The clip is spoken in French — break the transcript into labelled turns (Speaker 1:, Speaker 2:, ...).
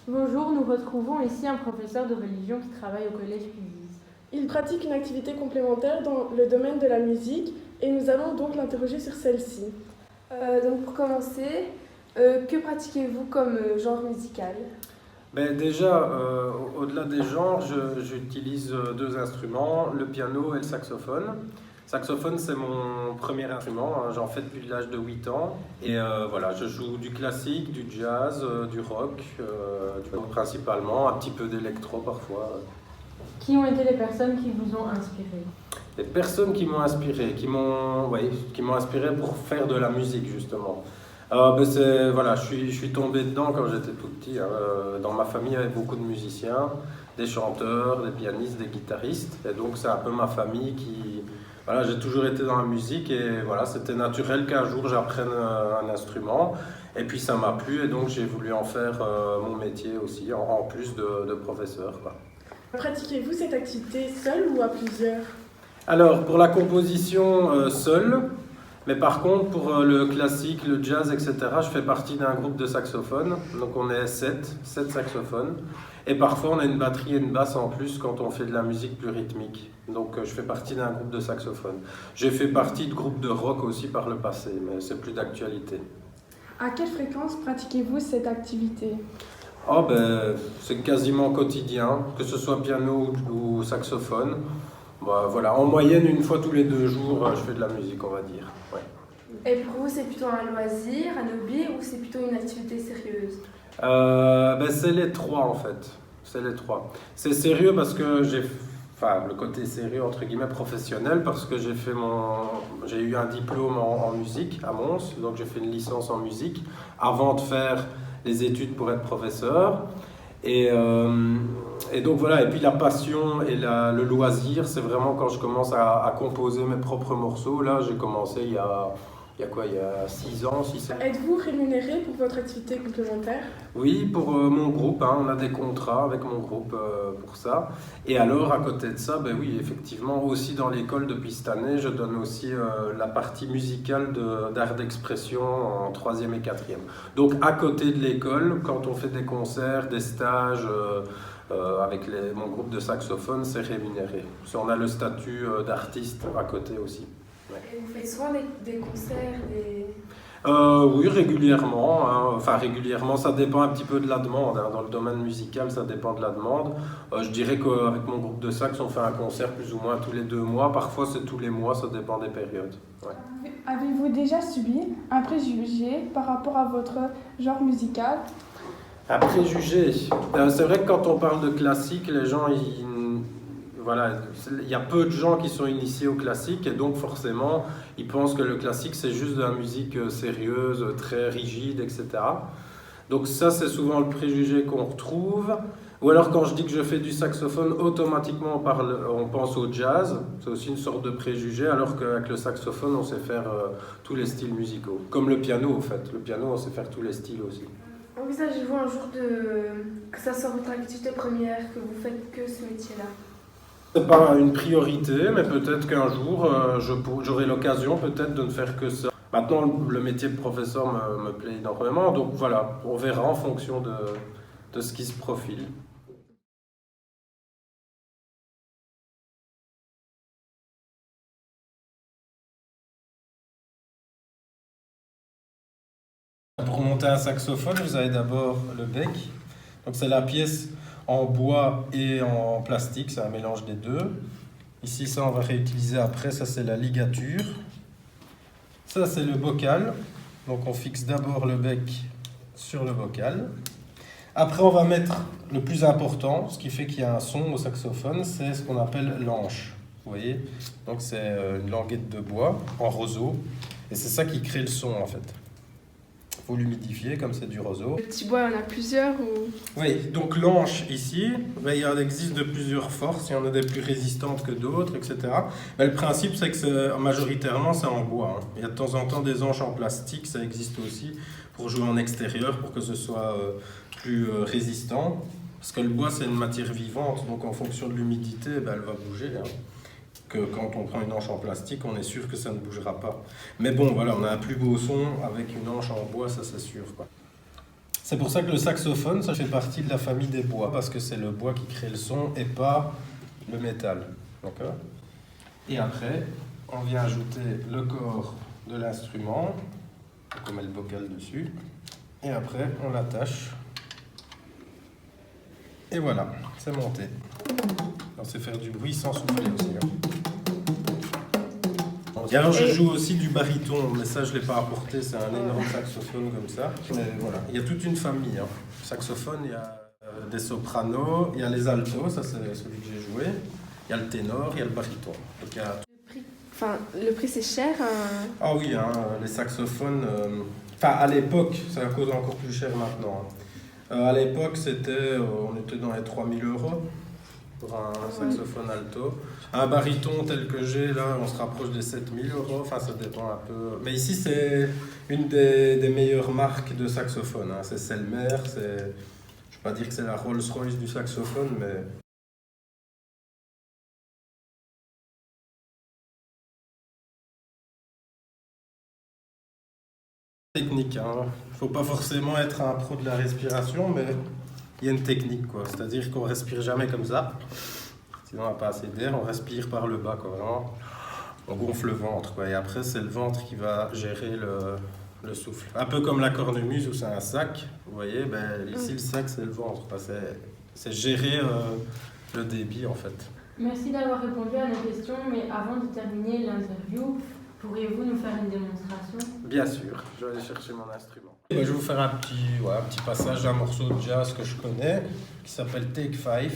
Speaker 1: Bonjour, nous retrouvons ici un professeur de religion qui travaille au collège Puvis.
Speaker 2: Il pratique une activité complémentaire dans le domaine de la musique et nous allons donc l'interroger sur celle-ci.
Speaker 3: Donc pour commencer, que pratiquez-vous comme genre musical?
Speaker 4: Ben déjà, au-delà des genres, j'utilise deux instruments, le piano et le saxophone. Le saxophone, c'est mon premier instrument, hein, j'en fais depuis l'âge de 8 ans. Et voilà, je joue du classique, du jazz, du rock, du rock principalement, un petit peu d'électro parfois.
Speaker 1: Qui ont été les personnes qui vous ont inspiré?
Speaker 4: Les personnes qui m'ont inspiré, qui m'ont inspiré pour faire de la musique justement. Voilà, je suis tombé dedans quand j'étais tout petit. Hein. Dans ma famille, il y avait beaucoup de musiciens, des chanteurs, des pianistes, des guitaristes. Et donc, c'est un peu ma famille qui... Voilà, j'ai toujours été dans la musique et voilà, c'était naturel qu'un jour j'apprenne un instrument. Et puis, ça m'a plu et donc j'ai voulu en faire mon métier aussi, en plus de professeur, quoi.
Speaker 2: Pratiquez-vous cette activité seule ou à plusieurs?
Speaker 4: Alors, pour la composition, seule. Mais par contre, pour le classique, le jazz, etc., je fais partie d'un groupe de saxophones. Donc on est sept saxophones. Et parfois on a une batterie et une basse en plus quand on fait de la musique plus rythmique. Donc je fais partie d'un groupe de saxophones. J'ai fait partie de groupes de rock aussi par le passé, mais c'est plus d'actualité.
Speaker 2: À quelle fréquence pratiquez-vous cette activité?
Speaker 4: Oh ben, c'est quasiment quotidien, que ce soit piano ou saxophone. Bah, voilà, en moyenne, une fois tous les 2 jours, je fais de la musique, on va dire. Ouais.
Speaker 3: Et pour vous, c'est plutôt un loisir, un hobby ou c'est plutôt une activité sérieuse?
Speaker 4: C'est les trois en fait. C'est les trois. C'est sérieux parce que enfin, le côté sérieux entre guillemets professionnel parce que j'ai eu un diplôme en musique à Mons, donc j'ai fait une licence en musique avant de faire les études pour être professeur. Et donc voilà, et puis la passion et le loisir, c'est vraiment quand je commence à composer mes propres morceaux. Là, j'ai commencé il y a 6 ans, 6 ans.
Speaker 2: Êtes-vous rémunéré pour votre activité complémentaire?
Speaker 4: Oui, pour mon groupe, hein, on a des contrats avec mon groupe pour ça. Et alors, à côté de ça, ben oui, effectivement, aussi dans l'école depuis cette année, je donne aussi la partie musicale d'art d'expression en 3e et 4e. Donc, à côté de l'école, quand on fait des concerts, des stages avec mon groupe de saxophone, c'est rémunéré. Parce qu'on a le statut d'artiste à côté aussi. Ouais.
Speaker 3: Et vous faites souvent des concerts,
Speaker 4: Oui, régulièrement. Hein. Enfin, régulièrement, ça dépend un petit peu de la demande. Hein. Dans le domaine musical, ça dépend de la demande. Je dirais qu'avec mon groupe de sax, on fait un concert plus ou moins tous les 2 mois. Parfois, c'est tous les mois, ça dépend des périodes. Ouais.
Speaker 2: Avez-vous déjà subi un préjugé par rapport à votre genre musical?
Speaker 4: Un préjugé. C'est vrai que quand on parle de classique, les gens, voilà, il y a peu de gens qui sont initiés au classique et donc forcément, ils pensent que le classique, c'est juste de la musique sérieuse, très rigide, etc. Donc ça, c'est souvent le préjugé qu'on retrouve. Ou alors quand je dis que je fais du saxophone, automatiquement on pense au jazz. C'est aussi une sorte de préjugé, alors qu'avec le saxophone, on sait faire tous les styles musicaux. Comme le piano, en fait. Le piano, on sait faire tous les styles aussi.
Speaker 3: Envisagez-vous un jour que ça soit votre activité première, que vous faites que ce métier-là?
Speaker 4: C'est pas une priorité, mais peut-être qu'un jour, j'aurai l'occasion peut-être de ne faire que ça. Maintenant, le métier de professeur me plaît énormément, donc voilà, on verra en fonction de ce qui se profile. Pour monter un saxophone, vous avez d'abord le bec. Donc c'est la pièce en bois et en plastique, c'est un mélange des deux. Ici, ça on va réutiliser après, ça c'est la ligature. Ça c'est le bocal. Donc on fixe d'abord le bec sur le bocal. Après on va mettre le plus important, ce qui fait qu'il y a un son au saxophone, c'est ce qu'on appelle l'anche. Vous voyez? Donc c'est une languette de bois en roseau. Et c'est ça qui crée le son en fait. Faut l'humidifier comme c'est du roseau.
Speaker 3: Le petit bois, il y en a plusieurs ou...
Speaker 4: Oui, donc l'anche ici, il en existe de plusieurs forces, il y en a des plus résistantes que d'autres, etc. Mais le principe, c'est que majoritairement, c'est en bois. Hein. Il y a de temps en temps des anches en plastique, ça existe aussi, pour jouer en extérieur, pour que ce soit plus résistant. Parce que le bois, c'est une matière vivante, donc en fonction de l'humidité, elle va bouger. Hein. Que quand on prend une anche en plastique, on est sûr que ça ne bougera pas. Mais bon, voilà, on a un plus beau son avec une anche en bois, ça c'est sûr, quoi. C'est pour ça que le saxophone, ça fait partie de la famille des bois, parce que c'est le bois qui crée le son et pas le métal. D'accord ? Et après, on vient ajouter le corps de l'instrument, on met le bocal dessus, et après on l'attache. Et voilà, c'est monté. On sait faire du bruit sans souffler aussi. Et alors je joue aussi du baryton, mais ça je ne l'ai pas apporté, c'est un énorme saxophone comme ça. Mais voilà, il y a toute une famille. Saxophone, il y a des sopranos, il y a les altos, ça c'est celui que j'ai joué. Il y a le ténor, il y a le baryton. Donc, il y a...
Speaker 3: Le prix c'est cher.
Speaker 4: Ah oui, les saxophones, à l'époque, c'est à cause encore plus cher maintenant. À l'époque, on était dans les 3 000 € pour un saxophone alto. Un baryton tel que j'ai, là, on se rapproche des 7 000 €. Enfin, ça dépend un peu. Mais ici, c'est une des meilleures marques de saxophone. C'est Selmer. Je ne vais pas dire que c'est la Rolls-Royce du saxophone, mais... Technique, faut pas forcément être un pro de la respiration, mais il y a une technique, quoi. C'est-à-dire qu'on respire jamais comme ça, sinon on n'a pas assez d'air, on respire par le bas, quoi. Vraiment, on gonfle le ventre, quoi. Et après, c'est le ventre qui va gérer le souffle. Un peu comme la cornemuse où c'est un sac, vous voyez, ici le sac c'est le ventre, quoi. C'est gérer le débit, en fait.
Speaker 1: Merci d'avoir répondu à nos questions, mais avant de terminer l'interview, pourriez-vous nous faire une démonstration ? Bien sûr, je vais aller chercher mon instrument.
Speaker 4: Je vais vous faire un petit passage d'un morceau de jazz que je connais, qui s'appelle Take 5.